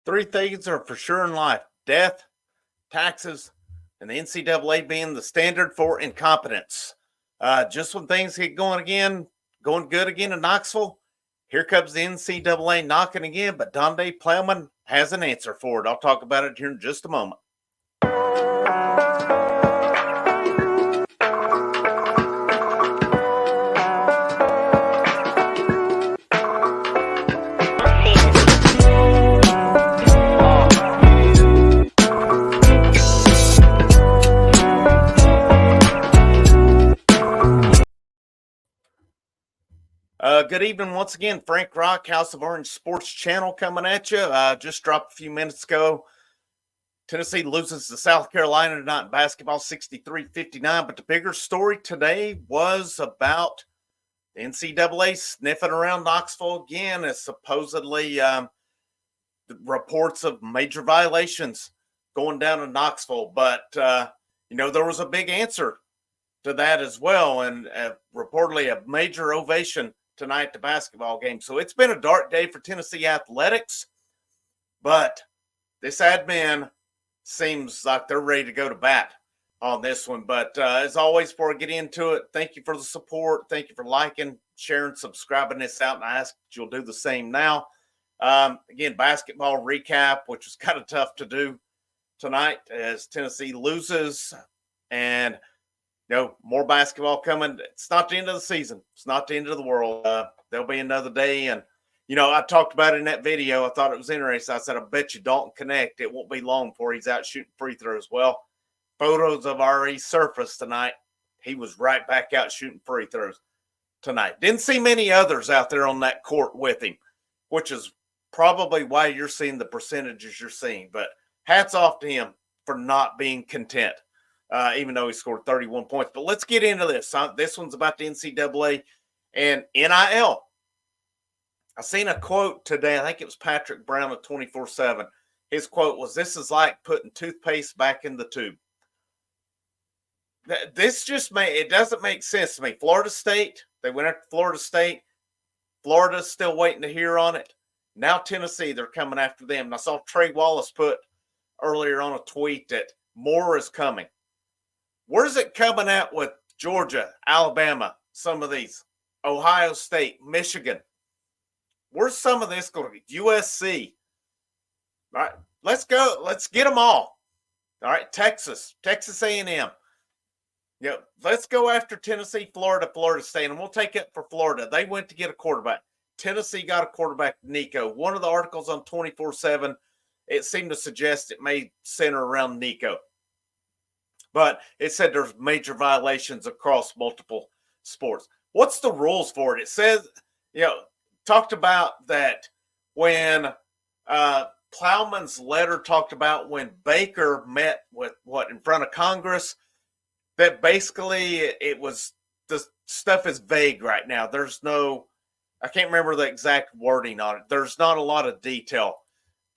Three things are for sure in life: death, taxes, and the NCAA being the standard for incompetence. Just when things get going good again in Knoxville, here comes the NCAA knocking again, but Donde Plowman has an answer for it. I'll talk about it here in just a moment. Good evening once again. Frank Rock, House of Orange Sports Channel coming at you. Just dropped a few minutes ago. Tennessee loses to South Carolina tonight in basketball 63-59. But the bigger story today was about the NCAA sniffing around Knoxville again as supposedly reports of major violations going down in Knoxville. But, there was a big answer to that as well. And reportedly a major ovation tonight at the basketball game. So it's been a dark day for Tennessee athletics, but this admin seems like they're ready to go to bat on this one. But as always, before I get into it, thank you for the support. Thank you for liking, sharing, subscribing this out, and I ask that you'll do the same now. Again, basketball recap, which was kind of tough to do tonight as Tennessee loses, and more basketball coming. It's not the end of the season. It's not the end of the world. There'll be another day. And, I talked about it in that video. I thought it was interesting. I said, I bet you Dalton Connect, it won't be long before he's out shooting free throws. Well, photos have already surfaced tonight. He was right back out shooting free throws tonight. Didn't see many others out there on that court with him, which is probably why you're seeing the percentages you're seeing. But hats off to him for not being content. Even though he scored 31 points. But let's get into this. This one's about the NCAA and NIL. I seen a quote today. I think it was Patrick Brown of 24/7. His quote was, "This is like putting toothpaste back in the tube." This it doesn't make sense to me. Florida State, they went after Florida State. Florida's still waiting to hear on it. Now Tennessee, they're coming after them. And I saw Trey Wallace put earlier on a tweet that more is coming. Where's it coming at with Georgia, Alabama, some of these, Ohio State, Michigan? Where's some of this going to be? USC. All right, let's go. Let's get them all. All right, Texas A&M. Let's go after Tennessee, Florida State, and we'll take it for Florida. They went to get a quarterback. Tennessee got a quarterback, Nico. One of the articles on 24/7, it seemed to suggest it may center around Nico. But it said there's major violations across multiple sports. What's the rules for it? It says, talked about that when Plowman's letter talked about when Baker met with in front of Congress, that basically it was, the stuff is vague right now. There's I can't remember the exact wording on it. There's not a lot of detail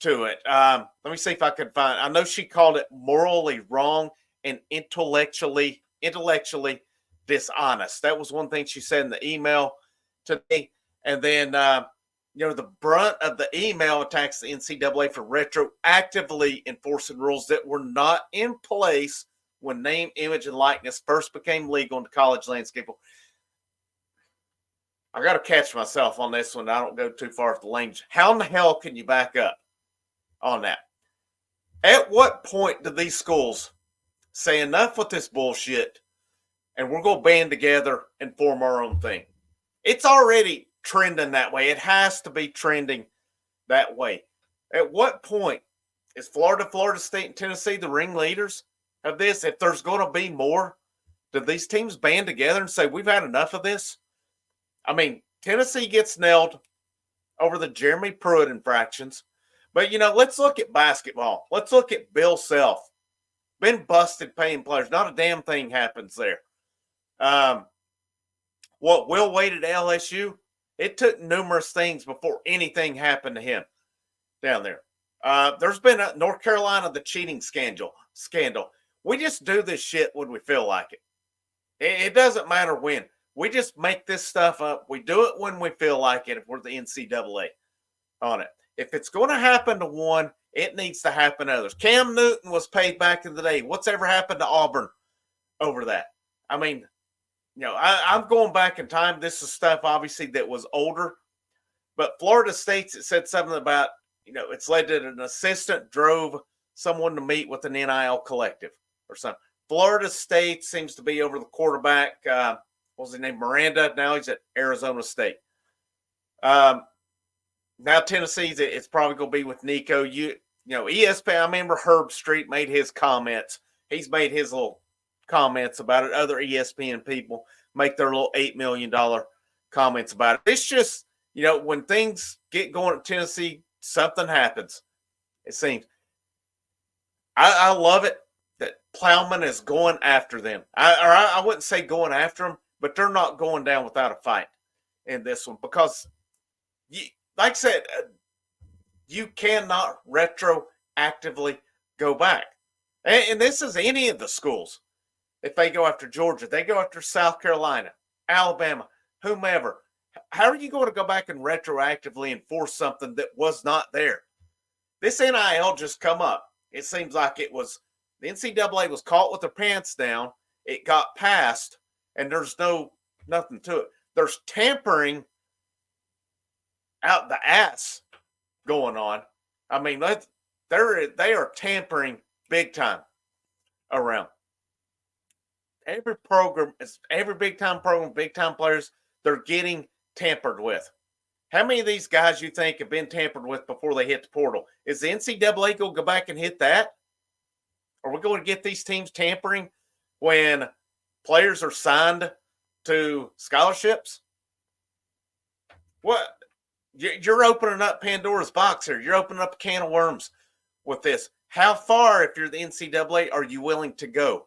to it. Let me see if I can find, I know she called it morally wrong and intellectually dishonest. That was one thing she said in the email to me. And then, the brunt of the email attacks the NCAA for retroactively enforcing rules that were not in place when name, image, and likeness first became legal in the college landscape. I got to catch myself on this one. I don't go too far with the language. How in the hell can you back up on that? At what point do these schools say enough with this bullshit and we're going to band together and form our own thing? It's already trending that way. It has to be trending that way. At what point is Florida State, and Tennessee the ringleaders of this? If there's going to be more, do these teams band together and say, we've had enough of this? I mean, Tennessee gets nailed over the Jeremy Pruitt infractions. But, let's look at basketball. Let's look at Bill Self. Been busted paying players. Not a damn thing happens there. Will Wade at LSU? It took numerous things before anything happened to him down there. There's been North Carolina, the cheating scandal. We just do this shit when we feel like it. It doesn't matter when. We just make this stuff up. We do it when we feel like it if we're the NCAA on it. If it's going to happen to one, it needs to happen to others. Cam Newton was paid back in the day. What's ever happened to Auburn over that? I mean, I'm going back in time. This is stuff obviously that was older, but Florida State's, it said something about, it's led to an assistant drove someone to meet with an NIL collective or something. Florida State seems to be over the quarterback. What was his name? Miranda. Now he's at Arizona State. Now Tennessee's, it's probably going to be with Nico. ESPN, I remember Herb Street made his comments. He's made his little comments about it. Other ESPN people make their little $8 million comments about it. It's just, when things get going at Tennessee, something happens, it seems. I love it that Plowman is going after them. I wouldn't say going after them, but they're not going down without a fight in this one because, like I said, you cannot retroactively go back. And this is any of the schools. If they go after Georgia, they go after South Carolina, Alabama, whomever. How are you going to go back and retroactively enforce something that was not there? This NIL just come up. It seems like it was the NCAA was caught with their pants down. It got passed, and there's nothing to it. There's tampering out the ass going on. I mean, they are tampering big time around. Every program, every big time program, big time players, they're getting tampered with. How many of these guys you think have been tampered with before they hit the portal? Is the NCAA going to go back and hit that? Are we going to get these teams tampering when players are signed to scholarships? What? You're opening up Pandora's box here. You're opening up a can of worms with this. How far, if you're the NCAA, are you willing to go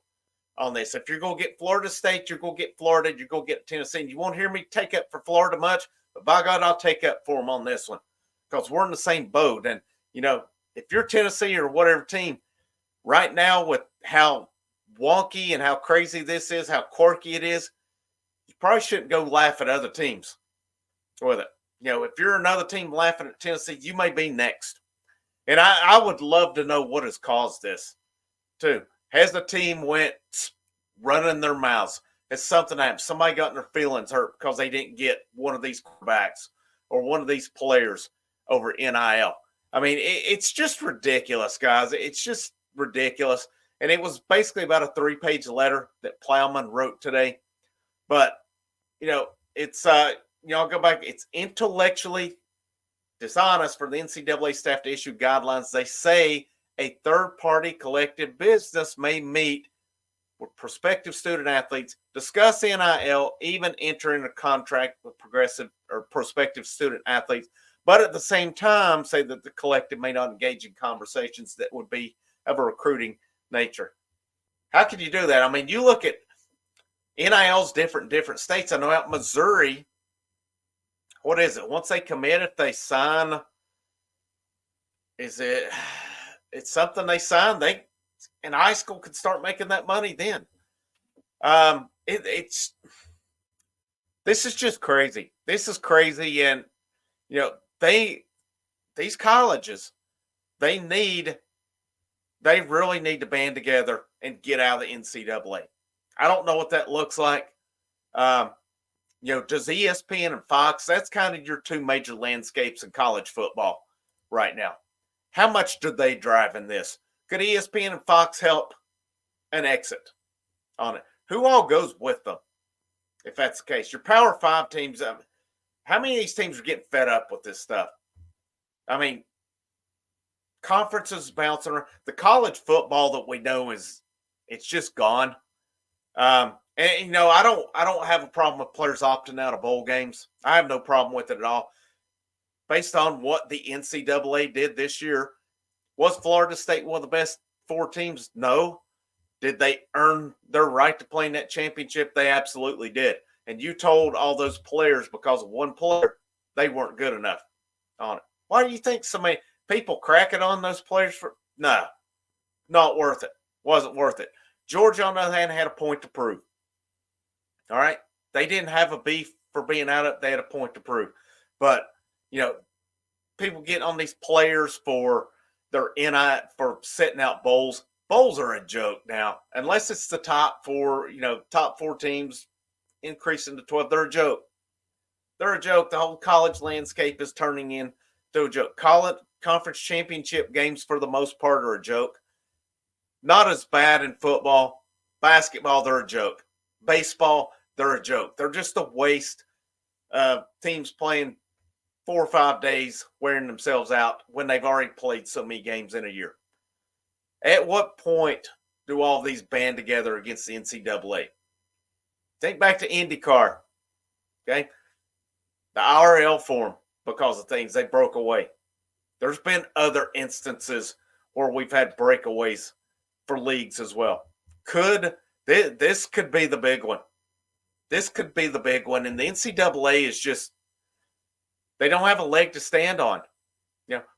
on this? If you're going to get Florida State, you're going to get Florida, you're going to get Tennessee. And you won't hear me take up for Florida much, but by God, I'll take up for them on this one because we're in the same boat. And, if you're Tennessee or whatever team, right now with how wonky and how crazy this is, how quirky it is, you probably shouldn't go laugh at other teams with it. If you're another team laughing at Tennessee, you may be next. And I would love to know what has caused this, too. Has the team went running their mouths? Has something happened? Somebody got their feelings hurt because they didn't get one of these quarterbacks or one of these players over NIL. I mean, it's just ridiculous, guys. It's just ridiculous. And it was basically about a 3-page letter that Plowman wrote today. But, it's, I'll go back. It's intellectually dishonest for the NCAA staff to issue guidelines. They say a third-party collective business may meet with prospective student athletes, discuss NIL, even enter into a contract with progressive or prospective student athletes, but at the same time say that the collective may not engage in conversations that would be of a recruiting nature. How can you do that? I mean, you look at NIL's different in different states. I know out in Missouri, what is it? Once they commit, if they sign, it's something they sign, they in high school could start making that money then. This is just crazy. This is crazy. And, these colleges, they really need to band together and get out of the NCAA. I don't know what that looks like. Does ESPN and Fox, that's kind of your two major landscapes in college football right now. How much do they drive in this? Could ESPN and Fox help an exit on it? Who all goes with them if that's the case? Your Power 5 teams, how many of these teams are getting fed up with this stuff? I mean, conferences bouncing around. The college football that we know it's just gone. I don't have a problem with players opting out of bowl games. I have no problem with it at all. Based on what the NCAA did this year, was Florida State one of the best 4 teams? No. Did they earn their right to play in that championship? They absolutely did. And you told all those players because of one player, they weren't good enough on it. Why do you think so many people cracking on those players for? No, not worth it. Wasn't worth it. Georgia, on the other hand, had a point to prove. All right? They didn't have a beef for being out of it. They had a point to prove. But, people get on these players for their NI for setting out bowls. Bowls are a joke now, unless it's the top four, top four teams increasing to 12. They're a joke. They're a joke. The whole college landscape is turning into a joke. College conference championship games, for the most part, are a joke. Not as bad in football. Basketball, they're a joke. Baseball, they're a joke. They're just a waste. Teams playing 4 or 5 days, wearing themselves out when they've already played so many games in a year. At what point do all these band together against the NCAA? Think back to IndyCar, okay? The IRL form, because of things, they broke away. There's been other instances where we've had breakaways for leagues as well. This could be the big one. This could be the big one. And the NCAA is just, they don't have a leg to stand on.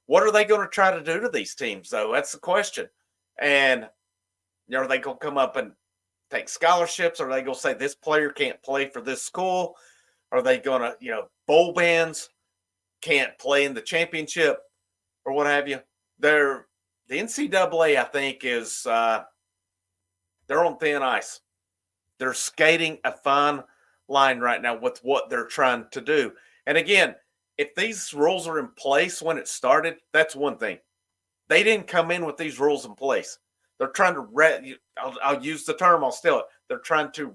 What are they going to try to do to these teams, though? That's the question. And are they going to come up and take scholarships? Are they going to say this player can't play for this school? Are they going to, bowl bands can't play in the championship or what have you? The NCAA, I think, is they're on thin ice. They're skating a fine line right now with what they're trying to do. And again, if these rules are in place when it started, that's one thing. They didn't come in with these rules in place. They're trying to I'll use the term, I'll steal it. They're trying to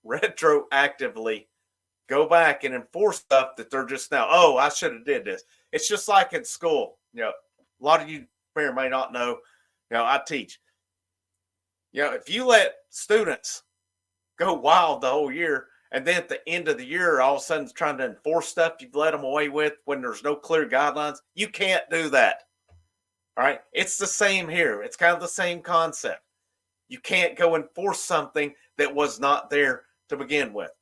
retroactively go back and enforce stuff that they're just now, I should have did this. It's just like in school. A lot of you may or may not know, I teach. If you let students go wild the whole year, and then at the end of the year, all of a sudden trying to enforce stuff you've let them away with when there's no clear guidelines, you can't do that. All right. It's the same here. It's kind of the same concept. You can't go enforce something that was not there to begin with.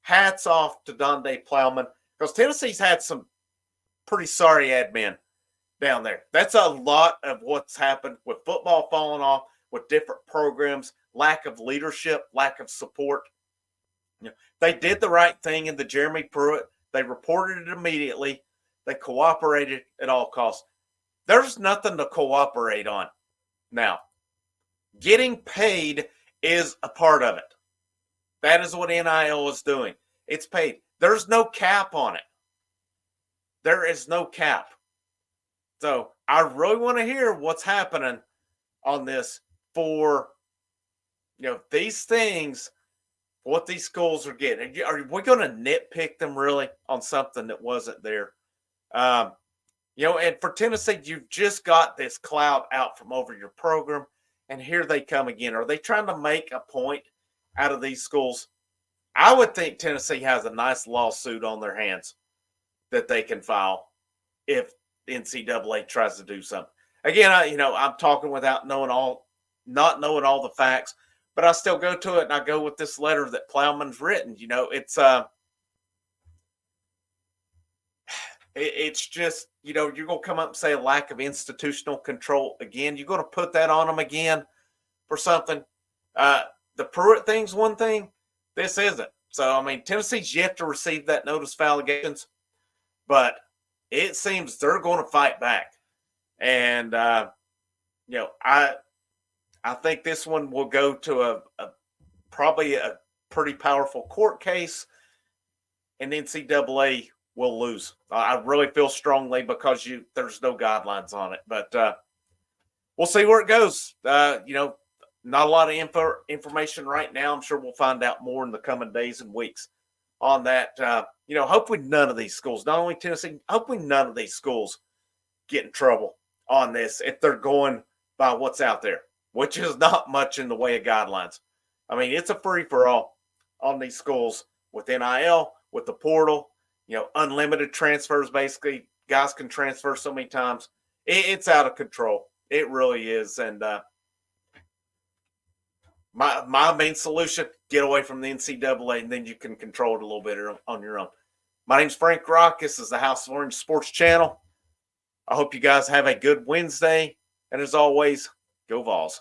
Hats off to Donde Plowman, because Tennessee's had some pretty sorry admin down there. That's a lot of what's happened with football falling off, with different programs, lack of leadership, lack of support. They did the right thing in the Jeremy Pruitt. They reported it immediately. They cooperated at all costs. There's nothing to cooperate on now. Getting paid is a part of it. That is what NIL is doing. It's paid. There's no cap on it. There is no cap. So I really want to hear what's happening on this for, these things, what these schools are getting. Are we going to nitpick them really on something that wasn't there? And for Tennessee, you've just got this cloud out from over your program, and here they come again. Are they trying to make a point out of these schools? I would think Tennessee has a nice lawsuit on their hands that they can file if the NCAA tries to do something. Again, I'm talking without not knowing all the facts, but I still go to it and I go with this letter that Plowman's written. It's just, you're going to come up and say a lack of institutional control again. You're going to put that on them again for something. The Pruitt thing's one thing. This isn't. So, Tennessee's yet to receive that notice of allegations, but it seems they're going to fight back. And, I think this one will go to probably a pretty powerful court case, and NCAA will lose. I really feel strongly because there's no guidelines on it, but we'll see where it goes. Not a lot of information right now. I'm sure we'll find out more in the coming days and weeks on that. Hopefully none of these schools, not only Tennessee, hopefully none of these schools get in trouble on this if they're going by what's out there, which is not much in the way of guidelines. It's a free-for-all on these schools with NIL, with the portal, unlimited transfers, basically. Guys can transfer so many times. It's out of control. It really is. And my main solution, get away from the NCAA, and then you can control it a little bit on your own. My name's Frank Rock. This is the House of Orange Sports Channel. I hope you guys have a good Wednesday. And as always, go Vols.